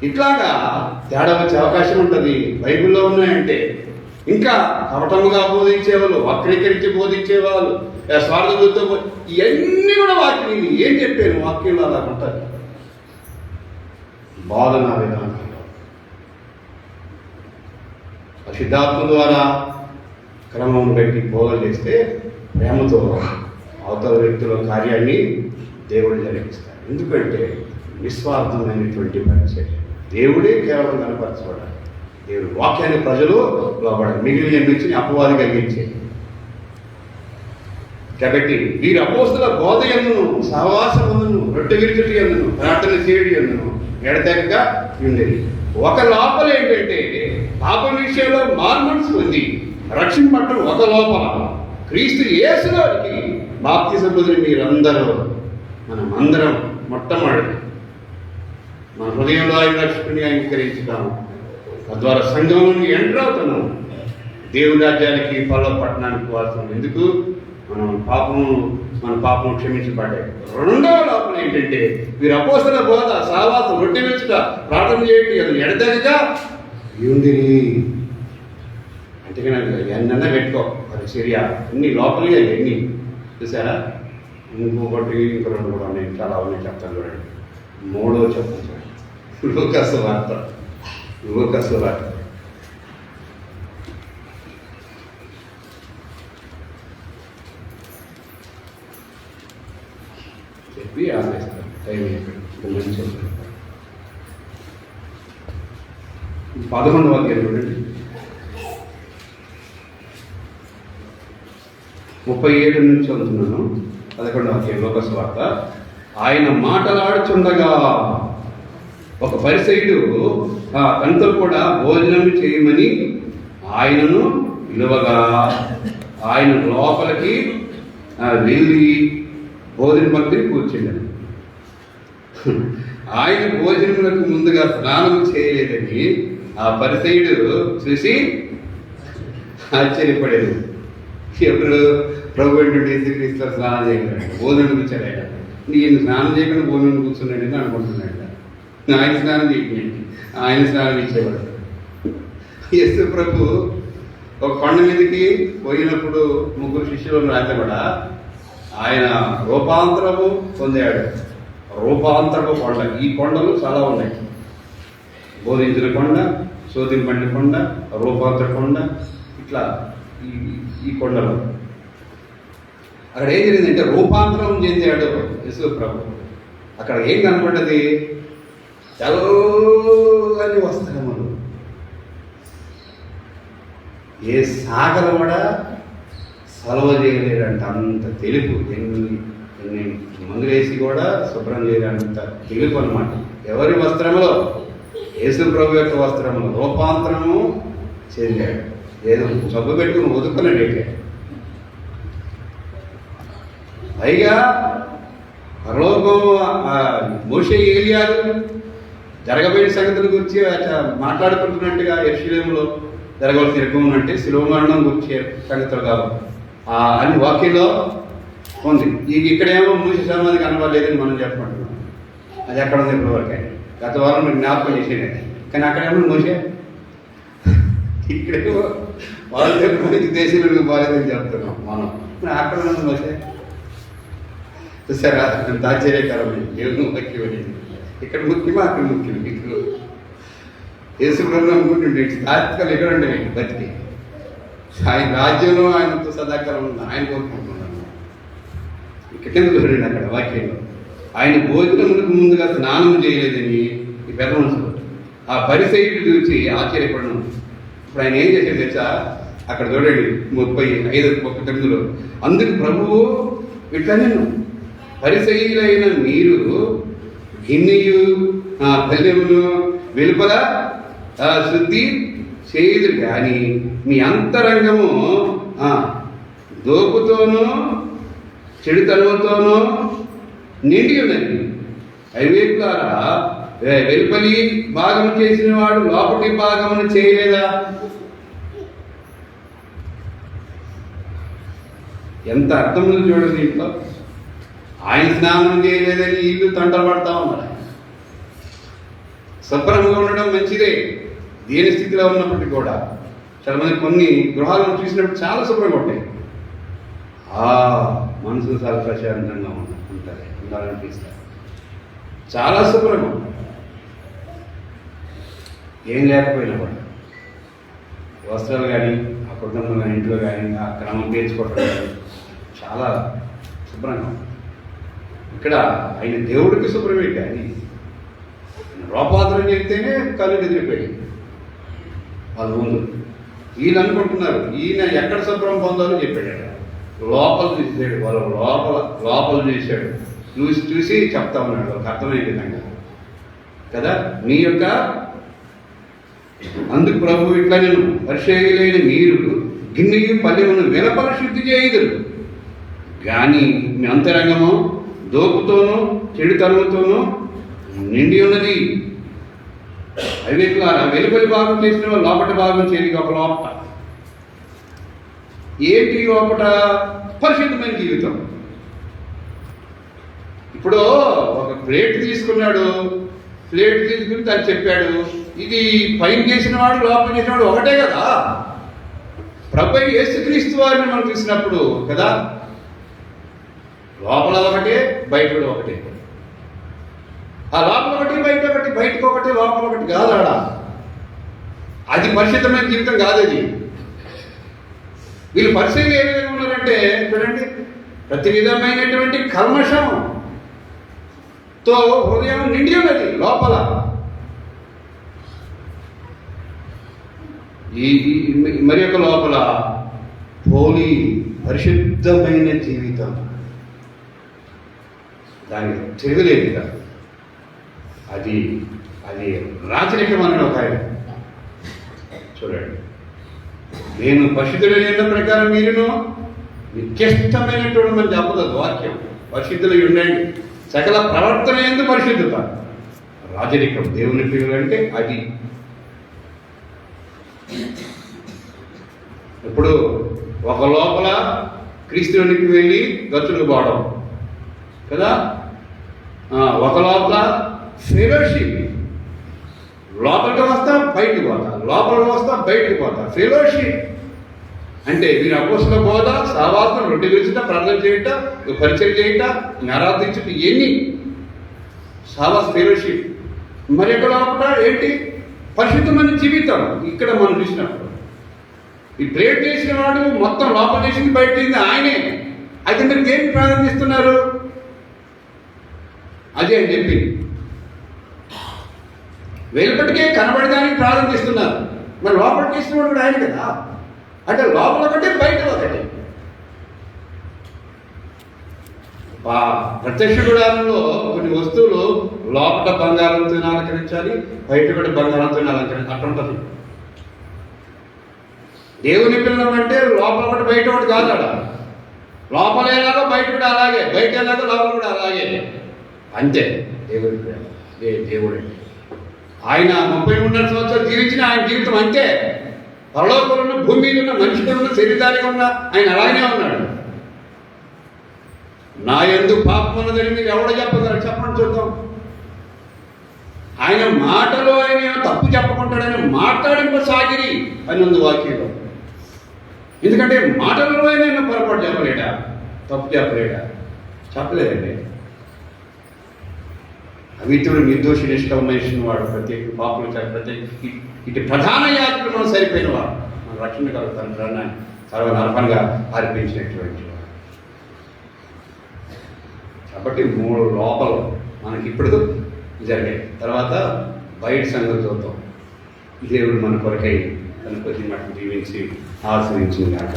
ఇట్లాగా తేడా వచ్చే అవకాశం ఉంటుంది. బైబిల్లో ఉన్నాయంటే ఇంకా కపటముగా బోధించేవాళ్ళు, వక్రీకరించి బోధించేవాళ్ళు, స్వార్థంతో ఇవన్నీ కూడా వాక్యం. ఏం చెప్పాను? వాక్యంలో అలా ఉంటుంది. బోధన విధానంలో పరిశుద్ధాత్మ ద్వారా క్రమం పెట్టి బోధన చేస్తే ప్రేమతో అవతల వ్యక్తుల కార్యాన్ని దేవుడు జరిగిస్తాడు. ఎందుకంటే నిస్వార్థమైనటువంటి పరిచయం. దేవుడే కేవలం కనపరచబడాలి. దేవుడు వాక్యాన్ని ప్రజలు లోపడాలి, మిగిలిన నుంచి అపవాది కలిగించే. కాబట్టి వీరు అపోస్తలుల బోధ యందును, సహవాసమును, రొట్టె విరుచుట యందును, ప్రార్థన చేయడం యందును ఎడతెగక ఉండేది. ఒక లోపల ఏంటంటే పాపం విషయంలో మార్మనసు ఉంది, రక్షింపటం ఒక లోపల క్రీస్తు యేసులోనికి బాప్తిసం పొందిన మీరందరూ, మనం అందరం మొట్టమొదటి మన హృదయంలో ఆయన రక్షకునిగా అంగీకరించుతాము. తద్వారా సంఘంలోకి ఎంటర్ అవుతున్నాము. దేవుని రాజ్యానికి పట్టణానికి పోవాల్సిన ఎందుకు మన పాపం క్షమించబడ్డాయి. రెండవ లోపల ఏంటంటే వీరు అపోస్తల బోధ, సహవాసం, రొట్టె విరుచుట, ప్రార్థన చేయండి, అది ఎడతెగక ఉంది. అంతేగాని ఎన్నన్నా పెట్టుకో, అది చర్య అన్ని లోపలిగా ఎన్ని చూసారా. ఇంకొకటి ఇంకో రెండు కూడా ఉన్నాయి, చాలా ఉన్నాయి, చెప్తాను చూడండి. మూడో చెప్తాను చూడండి, లూకాసు వార్త చెప్పి ఆపేస్తాను, టైం అయిపోయింది. 11వ అధ్యాయం చూడండి, 37 నుంచి చదువుతున్నాను. 11వ అధ్యాయం లూకాసు వార్త. ఆయన మాటలాడుచుండగా ఒక పరిసయ్యుడు తనతో కూడా భోజనం చేయమని ఆయనను పిలువగా ఆయన లోపలికి వెళ్ళి భోజన భక్తిని కూర్చుండాడు. ఆయన భోజనములకు ముందుగా స్నానం చేయలేదని ఆ పరిసయ్యుడు చూసి ఆశ్చర్యపడేది. ఎవరు ప్రభు యేసుక్రీస్తు స్నానం చేయగలడు, భోజనం కూర్చాడు. ఆయన నేను స్నానం చేయకుండా భోజనం కూర్చున్నాడని అనుకుంటున్నాడు. ఆయన స్నానం చేయకండి, ఆయన స్నానం ఇచ్చేవాడు. యేసు ప్రభు ఒక కొండ మీదకి పోయినప్పుడు 3 శిష్యులను రాజబడా ఆయన రూపాంతరము పొందాడు. రూపాంతరపు కొండ, ఈ కొండలు చాలా ఉన్నాయి. బోధించిన కొండ, శోధింపండి కొండ, రూపాంతర కొండ, ఇట్లా ఈ కొండలు. అక్కడ ఏం జరిగిందంటే రూపాంతరం చెందాడు యేసు ప్రభు. అక్కడ ఏం కనపడ్డది? తెల్లని వస్త్రములు. ఏ సాగలు కూడా సలవ చేయలేడంట, అంత తెలుపు. ఎన్ని మందులు వేసి కూడా శుభ్రం చేయలేనంత తెలుపు అనమాట. ఎవరి వస్త్రములో? యేసు ప్రభు యొక్క వస్త్రములు. రూపాంతరము చెందాడు. ఏదో జబ్బు పెట్టుకుని ఒదుక్కున్నాడు. పైగా పరలోకం మోషే ఏలియాలు జరగబోయిన సంగతుల గురించి మాట్లాడుకుంటున్నట్టుగా యెరూషలేములో జరగవలసిన యుగం అంటే శిలువ మరణం గురించి సంగతులు కాదు అని వాక్యంలో ఉంది. ఇక్కడేమో మూసి సమాధి కనబడలేదని మనం చెప్పమంటున్నాం. అది ఎక్కడ ఉంది ఇప్పటివరకు? గత వారం మీరు జ్ఞాపకం చేసేది. కానీ అక్కడేమో మూసే, ఇక్కడేమో వాళ్ళ దేశంలో బాలేదని చెప్తున్నాం మనం. అక్కడ ఉంది మూసే. చూసారా, అంత ఆశ్చర్యకరమైంది. దేవుని వాక్యం అనేది ఇక్కడ ముఖ్యమా అక్కడ ముఖ్యం. మీకు యేసు ప్రభు అనుకుంటుండే తాత్కాలు ఎక్కడ ఉండే బతికి ఆయన రాజ్యంలో ఆయనతో సదాకాలం ఉంది. ఆయన కోరుకుంటున్నాను. ఇక్కడ కింద చూడండి, అక్కడ వాక్యంలో ఆయన భోజనములకు ముందుగా స్నానం చేయలేదని ఈ పెద్ద మనుషులు ఆ పరిసయ్యుడు చూసి ఆశ్చర్యపడను. ఇప్పుడు ఆయన ఏం చేశాడు తెలుసా? అక్కడ చూడండి 35:19. అందుకు ప్రభువు ఇట్లా నేను పరిసయ్యులైన మీరు గిన్నెయు పల్లెమును వెలుపల శుద్ధి చేయదు, కానీ మీ అంతరంగము దోపుతోనూ చెడుతనంతోనూ నిండి ఉన్నది. అవివేకులారా, వెలుపలి భాగం చేసిన వాడు లోపలి భాగమును చేయలేదా? ఎంత అర్థం ఉంది చూడండి. ఇంట్లో ఆయన స్నానం చేయలేదని ఇల్లు తంటలు పడతా ఉన్నారు. శుభ్రంగా ఉండడం మంచిదే దేని స్థితిలో ఉన్నప్పటికీ కూడా. చాలా మంది కొన్ని గృహాలను చూసినప్పుడు చాలా శుభ్రంగా ఉంటాయి. మనసు చాలా ప్రశాంతంగా ఉంటుంది, ఉండాలనిపిస్తారు. చాలా శుభ్రంగా ఉంటుంది, ఏం లేకపోయినా కూడా. వస్త్రాలు కానీ, ఆ కుటుంబంలో కానీ, ఇంట్లో కానీ, ఆ క్రమం తీర్చుకోవటం కానీ చాలా శుభ్రంగా ఉంటుంది. ఇక్కడ ఆయన దేవుడికి శుభ్రమే, కానీ రూపాంతరం చెప్తేనే కళ్ళు ఎదిరిపోయాయి వాళ్ళ ముందు. ఈయన అనుకుంటున్నారు ఈయన ఎక్కడ శుభ్రం పొందాలో చెప్పాడు. లోపల చూసాడు, వాళ్ళ లోపల చూశాడు. చూసి చెప్తా ఉన్నాడు వాళ్ళకి అర్థమయ్యే విధంగా కదా. మీ యొక్క అందుకు ప్రభు ఇట్లా నేను పరిచయలేని మీరు గిన్నెకి పల్లెమును వెలపల శుద్ధి చేయదురు, కానీ మీ అంతరంగము దోపుతోనూ చెడుతనంతోనూ నిండి ఉన్నది. అవివేకులారా, వెలుపలి భాగం చేసిన లోపటి భాగం చేయదు. ఒక లోపల ఏంటి లోపట? పరిశుద్ధమైన జీవితం. ఇప్పుడు ఒక ప్లేట్ తీసుకున్నాడు, ప్లేట్ తీసుకుని తను చెప్పాడు, ఇది పైన చేసిన వాడు లోపల చేసిన వాడు ఒకటే కదా. ప్రభు యేసుక్రీస్తు వారిని మనం చూసినప్పుడు కదా, లోపల ఒకటే బయట ఒకటే. ఆ లోపల ఒకటి బయట ఒకటి, బయటకు ఒకటి లోపల ఒకటి కాదు ఆడ. అది పరిశుద్ధమైన జీవితం కాదు అది. వీళ్ళు పరిశీలన ఏ విధంగా ఉన్నారంటే చూడండి, ప్రతి విధమైనటువంటి కల్మషంతో హృదయం నిండి ఉన్నది లోపల. ఈ మరి యొక్క లోపల హోలీ పరిశుద్ధమైన జీవితం, దానికి తిరగలేదు కదా. అది అది రాచరికమైన ఒక ఆయన. చూడండి, నేను పరిశుద్ధులైన ప్రకారం మీరును నిత్యష్టమైనటువంటి మనం చెప్పదు వాక్యం. పరిశుద్ధులై ఉండండి, సకల ప్రవర్తన ఎందు పరిశుద్ధత. రాజరికం దేవుని పిల్లలు అంటే అది. ఇప్పుడు ఒక లోపల క్రీస్తునికి వెళ్ళి గతులు పోవడం కదా, ఒక లోపల ఫెలోషిప్, లోపలికి వస్తా బయటకు పోతా, లోపలికి వస్తా బయటకు పోతా. ఫెలోషిప్ అంటే మీరు అపోస్తల బోధ, సహవాసం, రొట్టె విరుచుట, ప్రార్థన చేయుట, పరిచయం చేయుట, ఆరాధించుట, ఎన్ని సహవాస ఫెలోషిప్. మరి ఎక్కడ లోపల ఏంటి? పరిశుద్ధమైన జీవితం. ఇక్కడ మనం చూసినప్పుడు ఈ ప్రేట్ చేసిన వాడు మొత్తం లోపల చేసింది బయట చేసింది ఆయనే. అయితే మీరు దేనికి ప్రార్థిస్తున్నారు? అదే అని చెప్పి వెలుపటికే కనబడడానికి ప్రారంభిస్తున్నారు. మరి లోపల చేసినవాడు కూడా ఆయన కదా. అంటే లోపల ఒకటి బయట ఒకటి. ప్రత్యక్ష గుడారంలో కొన్ని వస్తువులు లోపల బంగారంతో అలంకరించాలి, బయట కూడా బంగారంతో అలంకరించాలి. అట్లా ఉంటుంది. దేవుని పిల్లలు అంటే లోపల ఒకటి బయట ఒకటి కాదు. అక్కడ లోపల ఎలాగో బయట కూడా అలాగే, బయట ఎలాగో లోపల కూడా అలాగే. అంతే దేవుని పిల్లలు. దేవుడు అంటే ఆయన 33 సంవత్సరాలు జీవించిన ఆయన జీవితం అంతే. పరలోకంలో ఉన్న, భూమి మీద ఉన్న, మనిషిగా ఉన్న, శరీరానికి ఉన్న ఆయన అలాగే ఉన్నాడు. నా యందు పాపం ఉన్నదని మీరు ఎవడో చెప్పగలరు? చెప్పండి చూద్దాం. ఆయన మాటలో ఆయన తప్పు చెప్పకుంటాడని మాట్లాడింపసాగిరి అని ఉంది వాక్యంలో. ఎందుకంటే మాటలలో ఆయన పొరపాటు చెప్పలేడా, తప్పు చెప్పలేడా? చెప్పలేదండి. అవితుడు, నిర్దోషి, నిష్కల్మషిన వాడు, ప్రత్యేక పాపులు, ప్రత్యేక ఇటు ప్రధాన యాత్రలు మనం సరిపోయిన వాడు, మన రక్షణ కలుగుతాను ప్రాణాన్ని సర్వనర్పణగా అర్పించినటువంటి వాడు. కాబట్టి 3 లోపలు మనకి ఇప్పుడు జరిగాయి. తర్వాత బయట సంగతి చూద్దాం. దేవుడు మన కొరకై తన కొద్ది మట్టుకు జీవించి ఆశ్రయించింది కాక.